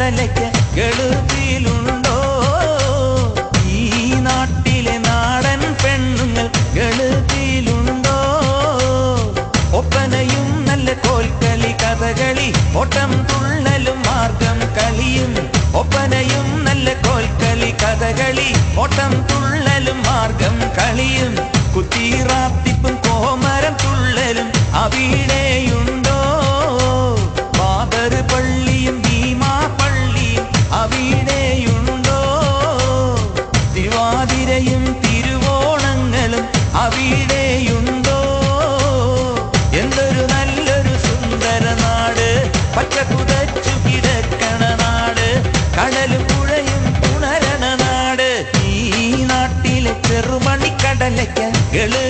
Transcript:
കടലയ്ക്ക് ഗളുതിയിലുണ്ടോ? ഈ നാട്ടിലെ നാടൻ പെണ്ണുങ്ങൾ ഗളുതിയിലുണ്ടോ? ഒപ്പനയും നല്ല കോൽക്കളി കഥകളി ഓട്ടം തുള്ളലും മാർഗം കളിയും. ഒപ്പനയും നല്ല കോൽക്കളി കഥകളി ഓട്ടം തുള്ളലും മാർഗം കളിയും. കുത്തിറാത്തിപ്പും കോമരം തുള്ളലും അവിടെയുണ്ടോ? ബാബർ പള്ളിയും ഭീമാ പള്ളിയും അവിടെയുണ്ടോ? തിരുവാതിരയും തിരുവോണങ്ങളും അവിടെയുണ്ടോ? എന്തൊരു നല്ലൊരു സുന്ദര നാട്, പച്ച കുതച്ചു കിടക്കണ നാട്, കടലും പുഴയും ഉണരണ നാട്. ഈ നാട്ടിലെ ചെറുമണിക്കടലയ്ക്ക് ഗള്